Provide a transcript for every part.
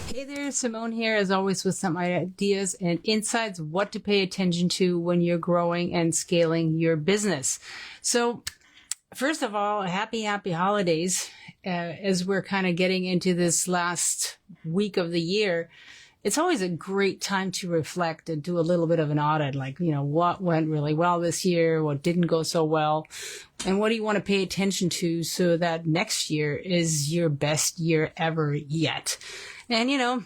Hey there, Simone here, as always, with some ideas and insights what to pay attention to when you're growing and scaling your business. So, first of all, happy holidays. As we're kind of getting into this last week of the year, it's always a great time to reflect and do a little bit of an audit, like, what went really well this year, what didn't go so well, and what do you want to pay attention to so that next year is your best year ever yet. And,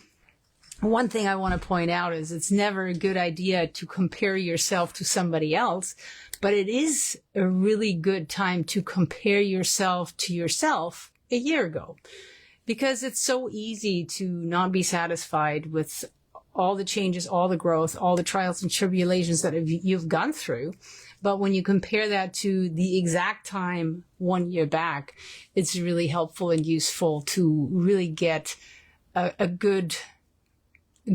one thing I want to point out is it's never a good idea to compare yourself to somebody else, but it is a really good time to compare yourself to yourself a year ago, because it's so easy to not be satisfied with all the changes, all the growth, all the trials and tribulations that you've gone through. But when you compare that to the exact time 1 year back, it's really helpful and useful to really get a good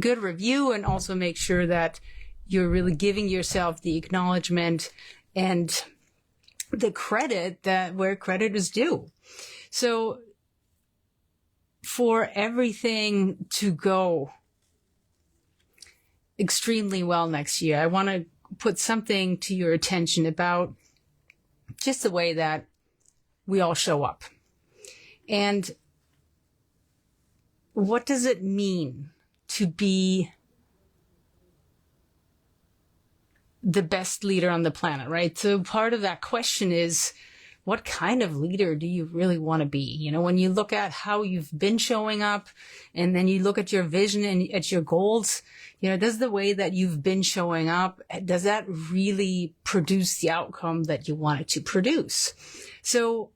review, and also make sure that you're really giving yourself the acknowledgement and the credit that where credit is due. So for everything to go extremely well next year, I want to put something to your attention about just the way that we all show up. And what does it mean to be the best leader on the planet, right? So part of that question is, what kind of leader do you really want to be? When you look at how you've been showing up, and then you look at your vision and at your goals, does the way that you've been showing up, does that really produce the outcome that you want it to produce? So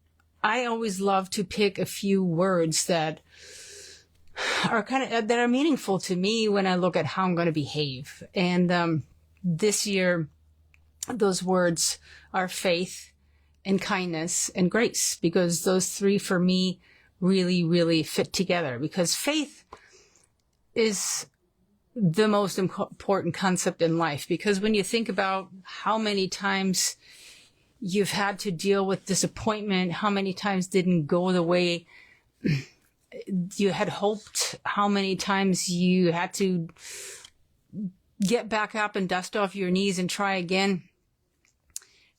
I always love to pick a few words that are meaningful to me when I look at how I'm going to behave. And this year, those words are faith and kindness and grace, because those three for me really, really fit together. Because faith is the most important concept in life, because when you think about how many times you've had to deal with disappointment, how many times didn't go the way you had hoped, how many times you had to get back up and dust off your knees and try again,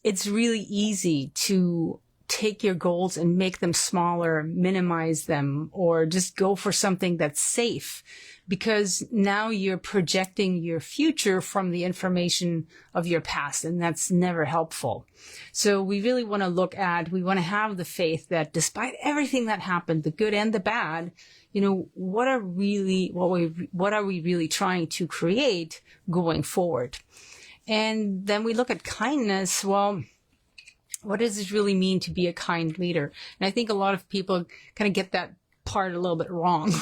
it's really easy to take your goals and make them smaller, minimize them, or just go for something that's safe, because now you're projecting your future from the information of your past, and that's never helpful. So we really want to we want to have the faith that despite everything that happened, the good and the bad, what are we really trying to create going forward? And then we look at kindness. Well, what does it really mean to be a kind leader? And I think a lot of people kind of get that part a little bit wrong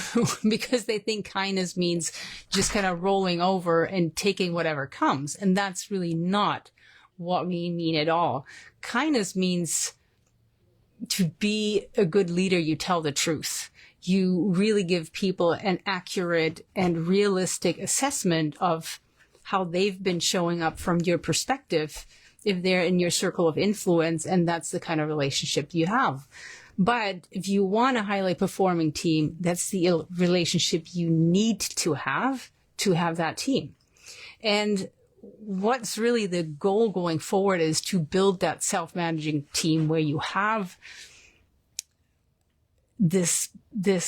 because they think kindness means just kind of rolling over and taking whatever comes. And that's really not what we mean at all. Kindness means to be a good leader, you tell the truth. You really give people an accurate and realistic assessment of how they've been showing up from your perspective, if they're in your circle of influence, and that's the kind of relationship you have. But if you want a highly performing team, that's the relationship you need to have that team. And what's really the goal going forward is to build that self-managing team where you have this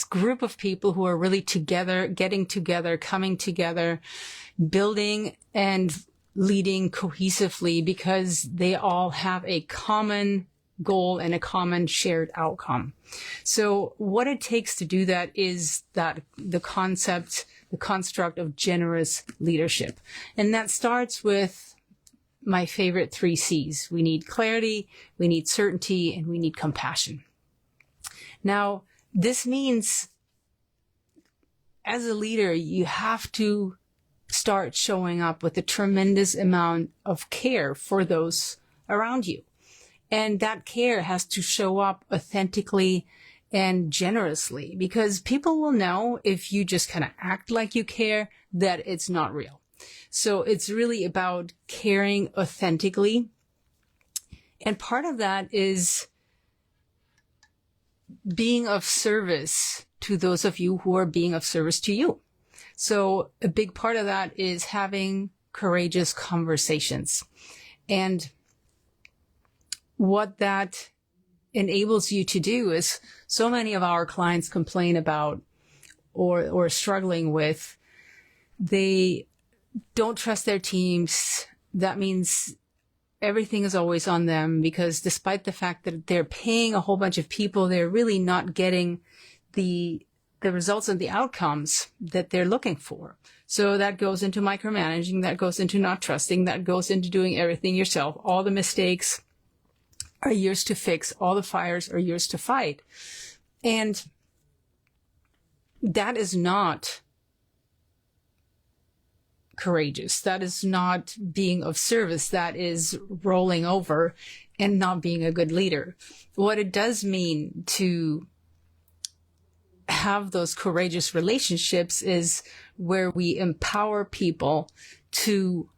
group of people who are really together, getting together, coming together, building and leading cohesively, because they all have a common goal and a common shared outcome. So what it takes to do that is that the construct of generous leadership. And that starts with my favorite 3 C's. We need clarity, we need certainty, and we need compassion. Now, this means as a leader, you have to start showing up with a tremendous amount of care for those around you. And that care has to show up authentically and generously, because people will know if you just kind of act like you care that it's not real. So it's really about caring authentically. And part of that is being of service to those of you who are being of service to you. So a big part of that is having courageous conversations. And what that enables you to do is, so many of our clients complain about or struggling with, they don't trust their teams. That means everything is always on them, because despite the fact that they're paying a whole bunch of people, they're really not getting the results and the outcomes that they're looking for. So that goes into micromanaging, that goes into not trusting, that goes into doing everything yourself. All the mistakes are yours to fix. All the fires are yours to fight. And that is not courageous. That is not being of service. That is rolling over and not being a good leader. What it does mean to have those courageous relationships is where we empower people to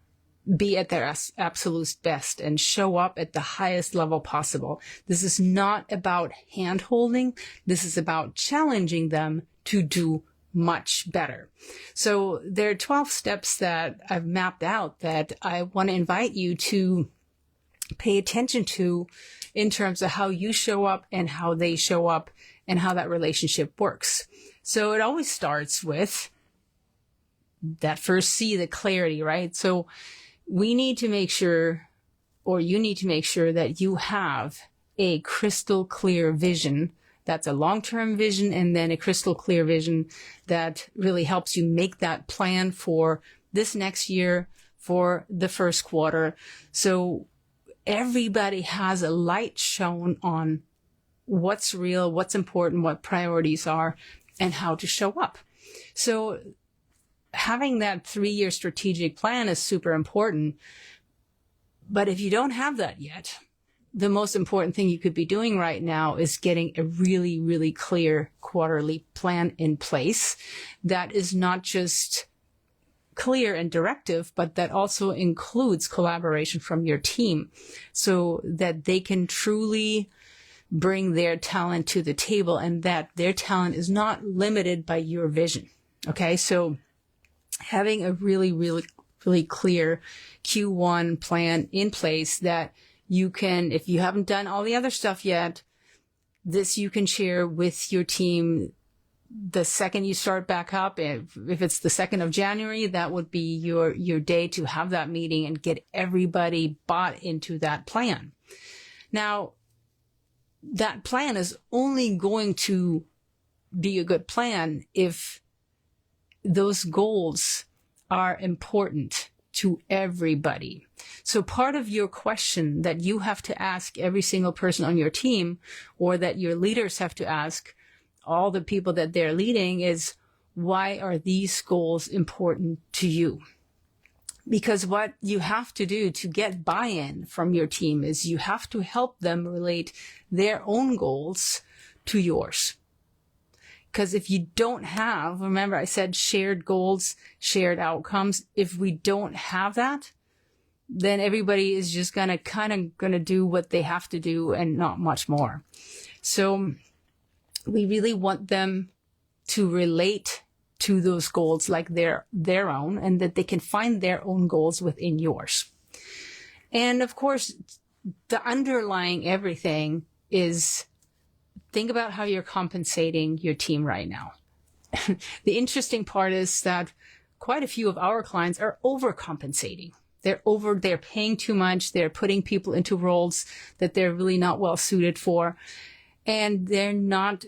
be at their absolute best and show up at the highest level possible. This is not about hand-holding. This is about challenging them to do much better. So there are 12 steps that I've mapped out that I want to invite you to pay attention to in terms of how you show up and how they show up and how that relationship works. So it always starts with that first C, the clarity, right? So we need to make sure, or you need to make sure, that you have a crystal clear vision. That's a long-term vision, and then a crystal clear vision that really helps you make that plan for this next year, for the first quarter. So everybody has a light shown on what's real, what's important, what priorities are, and how to show up. So having that 3-year strategic plan is super important. But if you don't have that yet, the most important thing you could be doing right now is getting a really, really clear quarterly plan in place that is not just clear and directive, but that also includes collaboration from your team so that they can truly bring their talent to the table, and that their talent is not limited by your vision. Okay. So having a really, really, really clear Q1 plan in place that you can, if you haven't done all the other stuff yet, this you can share with your team the second you start back up. If it's the 2nd of January, that would be your day to have that meeting and get everybody bought into that plan. Now, that plan is only going to be a good plan if those goals are important to everybody. So part of your question that you have to ask every single person on your team, or that your leaders have to ask all the people that they're leading, is, why are these goals important to you? Because what you have to do to get buy-in from your team is you have to help them relate their own goals to yours. Because if you don't have, remember I said shared goals, shared outcomes. If we don't have that, then everybody is just gonna do what they have to do and not much more. So we really want them to relate to those goals like their own, and that they can find their own goals within yours. And of course, the underlying everything is, think about how you're compensating your team right now. The interesting part is that quite a few of our clients are overcompensating. They're paying too much. They're putting people into roles that they're really not well suited for. And they're not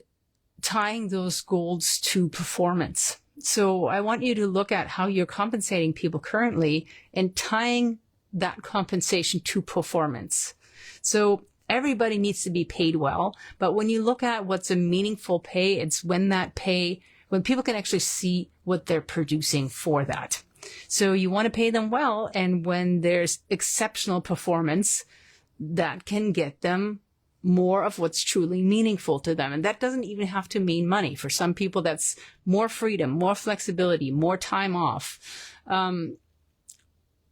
tying those goals to performance. So I want you to look at how you're compensating people currently and tying that compensation to performance. So everybody needs to be paid well, but when you look at what's a meaningful pay, it's when people can actually see what they're producing for that. So you want to pay them well, and when there's exceptional performance, that can get them more of what's truly meaningful to them. And that doesn't even have to mean money. For some people, that's more freedom, more flexibility, more time off,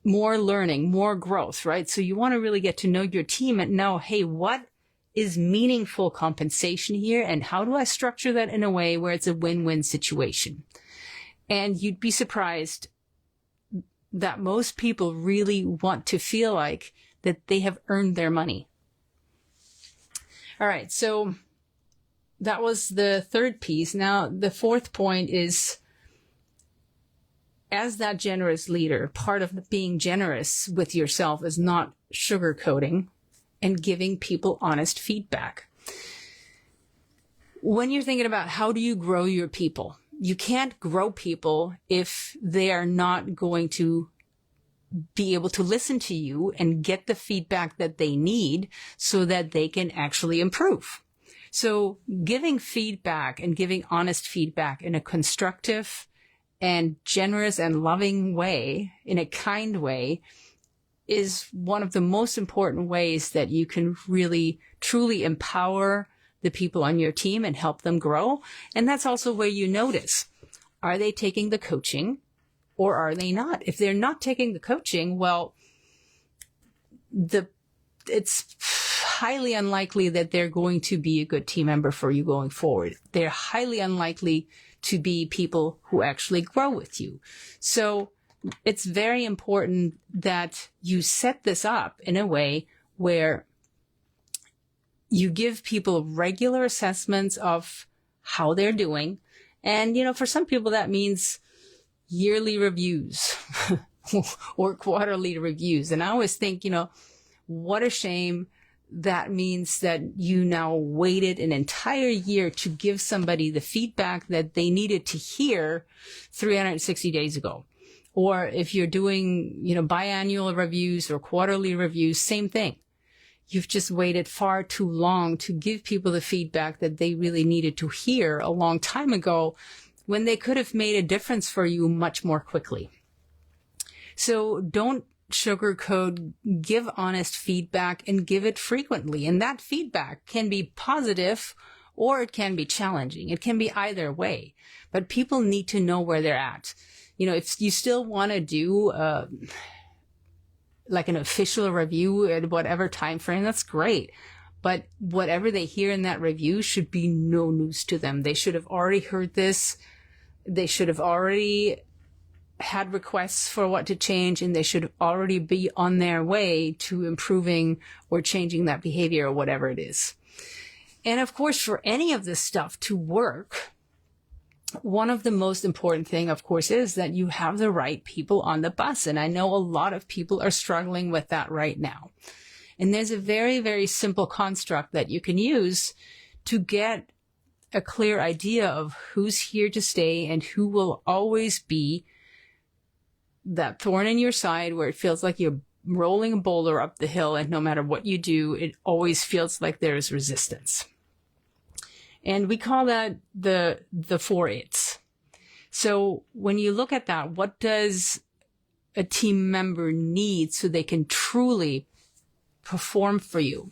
more learning, more growth, right? So you want to really get to know your team and know, hey, what is meaningful compensation here? And how do I structure that in a way where it's a win-win situation? And you'd be surprised that most people really want to feel like that they have earned their money. All right, so that was the third piece. Now, the fourth point is, as that generous leader, part of being generous with yourself is not sugarcoating and giving people honest feedback. When you're thinking about how do you grow your people, you can't grow people if they are not going to be able to listen to you and get the feedback that they need so that they can actually improve. So giving feedback and giving honest feedback in a constructive and generous and loving way, in a kind way, is one of the most important ways that you can really truly empower the people on your team and help them grow. And that's also where you notice, are they taking the coaching or are they not? If they're not taking the coaching, well, it's highly unlikely that they're going to be a good team member for you going forward. They're highly unlikely to be people who actually grow with you. So it's very important that you set this up in a way where you give people regular assessments of how they're doing. And, for some people that means yearly reviews or quarterly reviews. And I always think, what a shame that means that you now waited an entire year to give somebody the feedback that they needed to hear 360 days ago. Or if you're doing, biannual reviews or quarterly reviews, same thing. You've just waited far too long to give people the feedback that they really needed to hear a long time ago when they could have made a difference for you much more quickly. So don't sugarcoat, give honest feedback and give it frequently. And that feedback can be positive or it can be challenging. It can be either way, but people need to know where they're at. If you still want to do like an official review at whatever time frame, that's great. But whatever they hear in that review should be no news to them. They should have already heard this. They should have already had requests for what to change, and they should already be on their way to improving or changing that behavior or whatever it is. And of course, for any of this stuff to work, one of the most important thing, of course, is that you have the right people on the bus. And I know a lot of people are struggling with that right now. And there's a very, very simple construct that you can use to get a clear idea of who's here to stay and who will always be that thorn in your side where it feels like you're rolling a boulder up the hill, and no matter what you do, it always feels like there's resistance. And we call that the 4 It's. So when you look at that, what does a team member need so they can truly perform for you?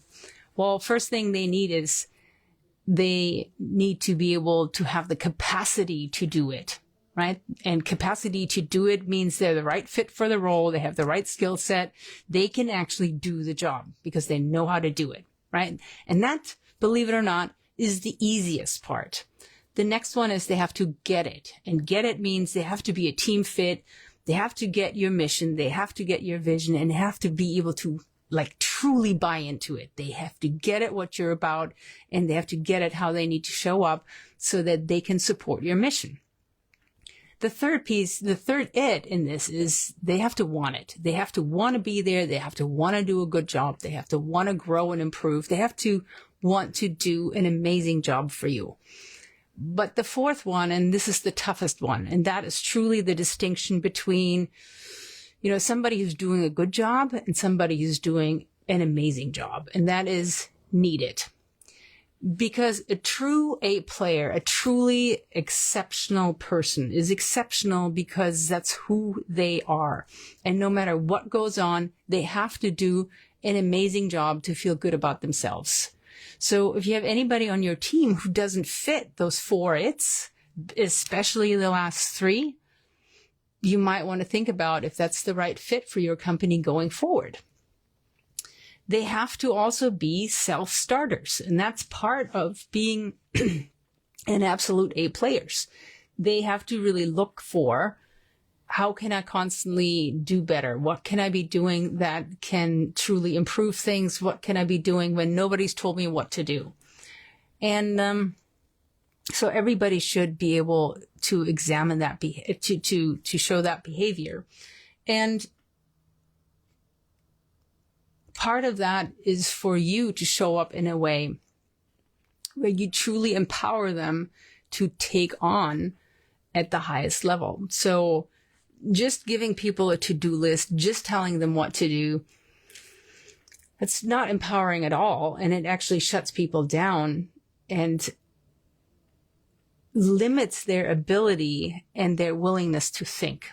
Well, first thing they need is they need to be able to have the capacity to do it, right? And capacity to do it means they're the right fit for the role. They have the right skill set. They can actually do the job because they know how to do it, right? And that, believe it or not, is the easiest part. The next one is they have to get it. And get it means they have to be a team fit. They have to get your mission. They have to get your vision, and they have to be able to truly buy into it. They have to get it what you're about, and they have to get it how they need to show up so that they can support your mission. The third piece, the third it in this is they have to want it. They have to want to be there. They have to want to do a good job. They have to want to grow and improve. They have to want to do an amazing job for you. But the fourth one, and this is the toughest one, and that is truly the distinction between, somebody who's doing a good job and somebody who's doing an amazing job. And that is need it. Because a true A player, a truly exceptional person is exceptional because that's who they are. And no matter what goes on, they have to do an amazing job to feel good about themselves. So if you have anybody on your team who doesn't fit those 4 It's, especially the last 3, you might want to think about if that's the right fit for your company going forward. they have to also be self-starters. And that's part of being an absolute A players. They have to really look for, how can I constantly do better? What can I be doing that can truly improve things? What can I be doing when nobody's told me what to do? And so everybody should be able to examine that, to show that behavior. And part of that is for you to show up in a way where you truly empower them to take on at the highest level. So just giving people a to-do list, just telling them what to do, it's not empowering at all. And it actually shuts people down and limits their ability and their willingness to think.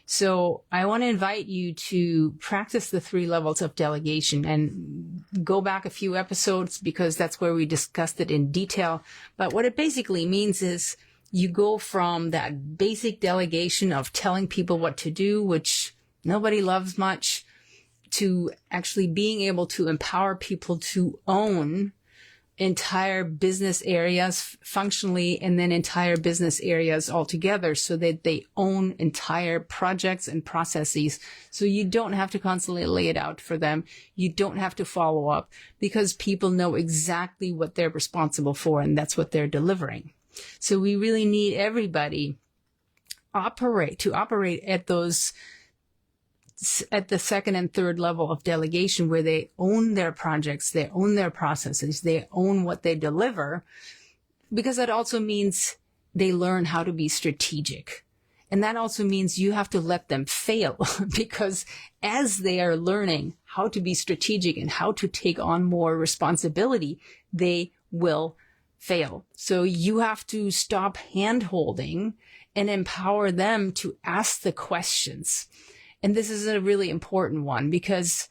So I want to invite you to practice the 3 levels of delegation, and go back a few episodes because that's where we discussed it in detail. But what it basically means is you go from that basic delegation of telling people what to do, which nobody loves much, to actually being able to empower people to own entire business areas functionally, and then entire business areas altogether, so that they own entire projects and processes. So you don't have to constantly lay it out for them. You don't have to follow up, because people know exactly what they're responsible for, and that's what they're delivering. So we really need everybody to operate at the second and third level of delegation, where they own their projects, they own their processes, they own what they deliver, because that also means they learn how to be strategic. And that also means you have to let them fail, because as they are learning how to be strategic and how to take on more responsibility, they will fail. So you have to stop hand-holding and empower them to ask the questions. And this is a really important one, because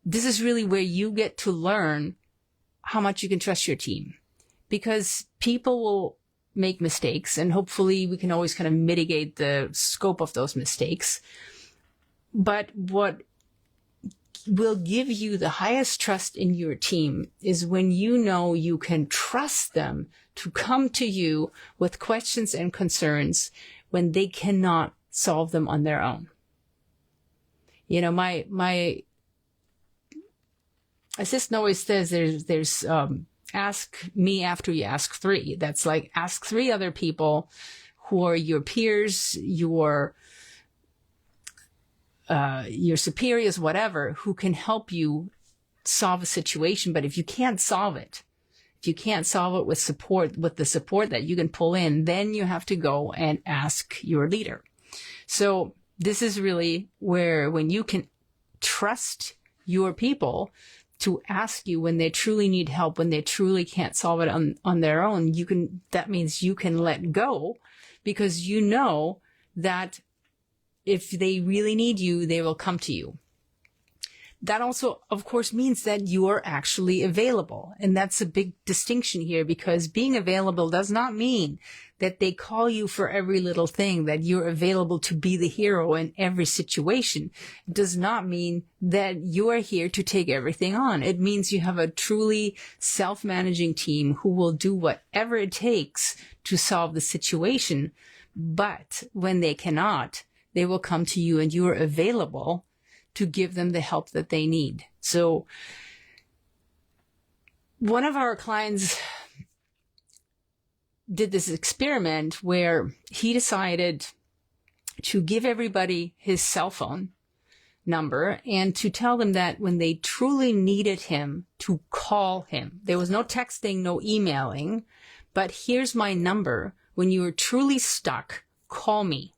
this is really where you get to learn how much you can trust your team, because people will make mistakes, and hopefully we can always kind of mitigate the scope of those mistakes. But what will give you the highest trust in your team is when you know you can trust them to come to you with questions and concerns when they cannot solve them on their own. You know, my assistant always says there's ask me after you ask 3. That's like, ask 3 other people who are your peers, your superiors, whatever, who can help you solve a situation. But if you can't solve it with support, with the support that you can pull in, then you have to go and ask your leader. So this is really where, when you can trust your people to ask you when they truly need help, when they truly can't solve it on their own, that means you can let go, because you know that if they really need you, they will come to you. That also, of course, means that you are actually available. And that's a big distinction here, because being available does not mean that they call you for every little thing, that you're available to be the hero in every situation. It does not mean that you are here to take everything on. It means you have a truly self-managing team who will do whatever it takes to solve the situation. But when they cannot, they will come to you, and you are available to give them the help that they need. So one of our clients did this experiment where he decided to give everybody his cell phone number and to tell them that when they truly needed him, to call him. There was no texting, no emailing, but here's my number. When you are truly stuck, call me.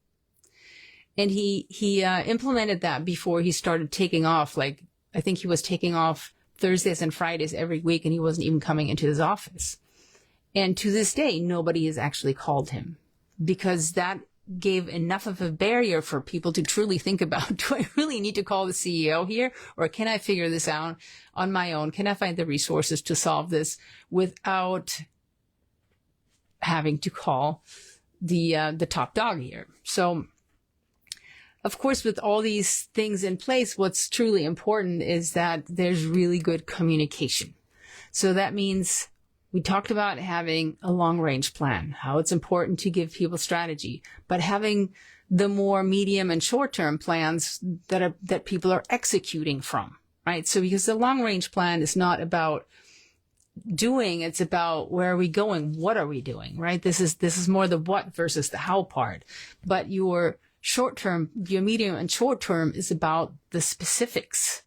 And he implemented that before he started taking off. Like, I think he was taking off Thursdays and Fridays every week, and he wasn't even coming into his office. And to this day, nobody has actually called him, because that gave enough of a barrier for people to truly think about, do I really need to call the CEO here? Or can I figure this out on my own? Can I find the resources to solve this without having to call the top dog here? So of course, with all these things in place, what's truly important is that there's really good communication. So that means we talked about having a long-range plan, how it's important to give people strategy, but having the more medium and short-term plans that people are executing from, right? So because the long-range plan is not about doing, it's about where are we going? What are we doing, right? This is more the what versus the how part. But your short-term, your medium and short-term is about the specifics.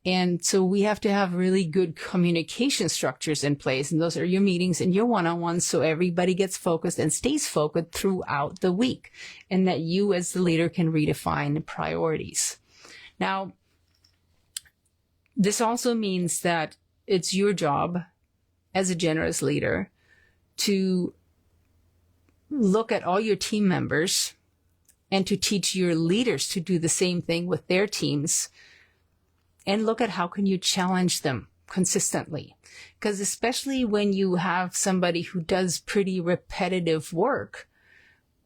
And so we have to have really good communication structures in place. And those are your meetings and your one-on-ones. So everybody gets focused and stays focused throughout the week, and that you as the leader can redefine priorities. Now, this also means that it's your job as a generous leader to look at all your team members and to teach your leaders to do the same thing with their teams, and look at how can you challenge them consistently. Because especially when you have somebody who does pretty repetitive work,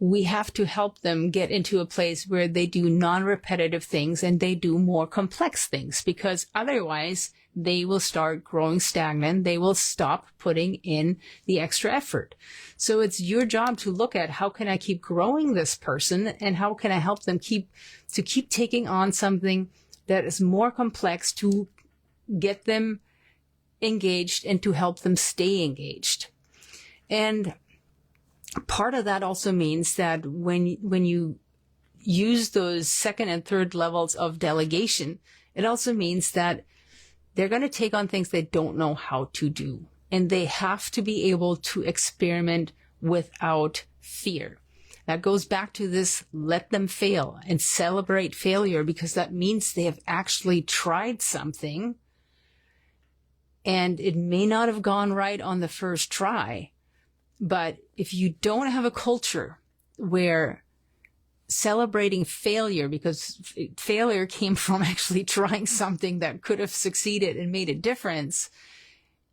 we have to help them get into a place where they do non-repetitive things and they do more complex things, because otherwise they will start growing stagnant. They will stop putting in the extra effort. So it's your job to look at how can I keep growing this person, and how can I help them keep taking on something that is more complex, to get them engaged and to help them stay engaged. And part of that also means that when you use those second and third levels of delegation, it also means that they're going to take on things they don't know how to do. And they have to be able to experiment without fear. That goes back to this, let them fail and celebrate failure, because that means they have actually tried something and it may not have gone right on the first try. But if you don't have a culture where celebrating failure, because failure came from actually trying something that could have succeeded and made a difference,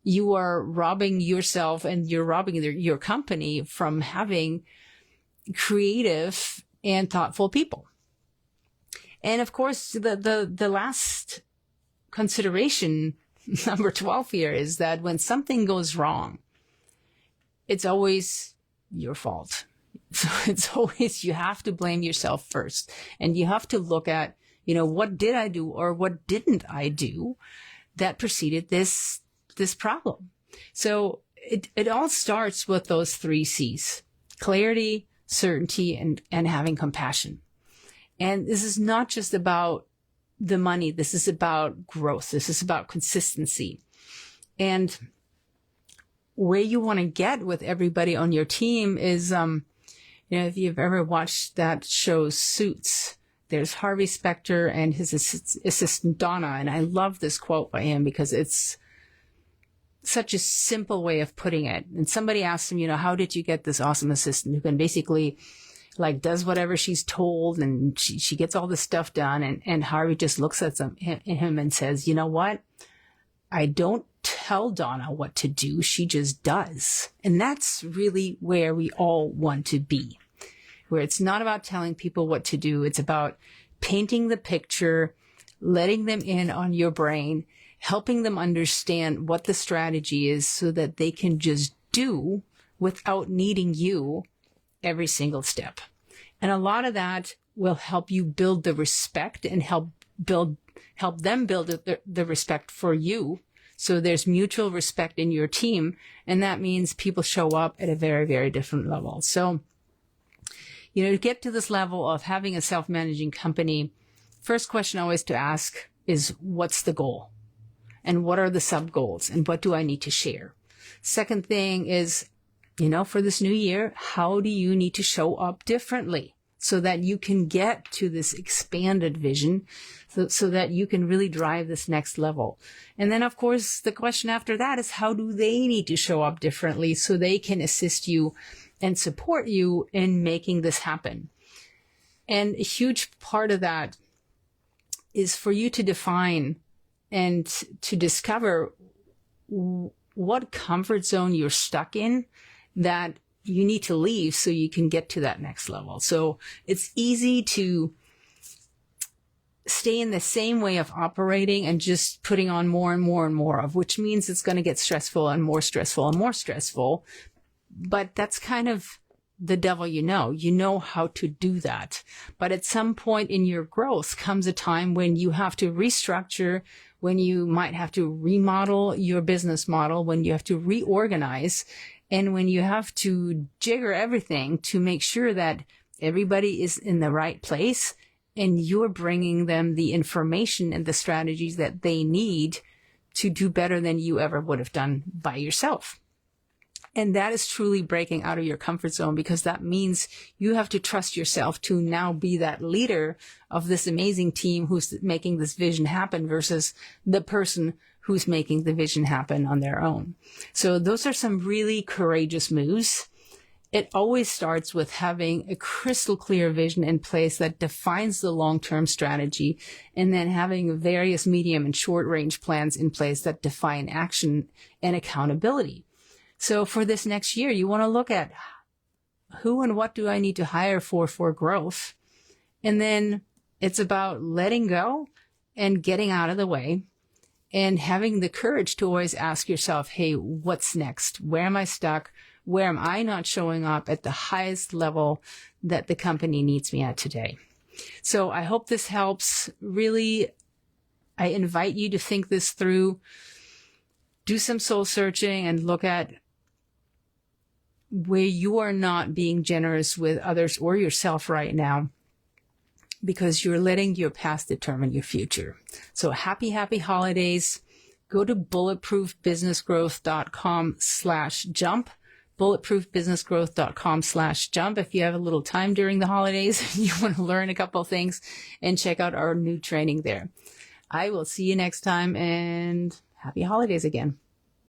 you are robbing yourself and you're robbing your company from having creative and thoughtful people. And of course, the last consideration, number 12 here, is that when something goes wrong, it's always your fault. So it's always, you have to blame yourself first. And you have to look at, what did I do or what didn't I do that preceded this problem? So it all starts with those 3 C's: clarity, certainty, and having compassion. And this is not just about the money. This is about growth. This is about consistency. And where you want to get with everybody on your team is, if you've ever watched that show Suits, there's Harvey Specter and his assistant Donna. And I love this quote by him because it's such a simple way of putting it. And somebody asked him, how did you get this awesome assistant who can basically does whatever she's told, and she gets all this stuff done. And Harvey just looks at him and says, you know what? I don't tell Donna what to do. She just does. And that's really where we all want to be, where it's not about telling people what to do. It's about painting the picture, letting them in on your brain, helping them understand what the strategy is so that they can just do without needing you every single step. And a lot of that will help you build the respect and help them build the respect for you. So there's mutual respect in your team. And that means people show up at a very, very different level. So, to get to this level of having a self-managing company, first question always to ask is, what's the goal? And what are the sub goals? And what do I need to share? Second thing is, for this new year, how do you need to show up differently so that you can get to this expanded vision, so that you can really drive this next level? And then, of course, the question after that is, how do they need to show up differently so they can assist you and support you in making this happen? And a huge part of that is for you to define and to discover what comfort zone you're stuck in that you need to leave so you can get to that next level. So it's easy to stay in the same way of operating and just putting on more and more and more of, which means it's going to get stressful and more stressful and more stressful. But that's kind of the devil, you know how to do that. But at some point in your growth comes a time when you have to restructure, when you might have to remodel your business model, when you have to reorganize, and when you have to jigger everything to make sure that everybody is in the right place and you're bringing them the information and the strategies that they need to do better than you ever would have done by yourself. And that is truly breaking out of your comfort zone, because that means you have to trust yourself to now be that leader of this amazing team who's making this vision happen versus the person who's making the vision happen on their own. So those are some really courageous moves. It always starts with having a crystal clear vision in place that defines the long-term strategy, and then having various medium and short range plans in place that define action and accountability. So for this next year, you want to look at who and what do I need to hire for growth? And then it's about letting go and getting out of the way and having the courage to always ask yourself, hey, what's next? Where am I stuck? Where am I not showing up at the highest level that the company needs me at today? So I hope this helps. Really, I invite you to think this through, do some soul searching, and look at where you are not being generous with others or yourself right now, because you're letting your past determine your future. So happy holidays. Go to bulletproofbusinessgrowth.com/jump. bulletproofbusinessgrowth.com/jump. If you have a little time during the holidays, you want to learn a couple of things, and check out our new training there. I will see you next time, and happy holidays again.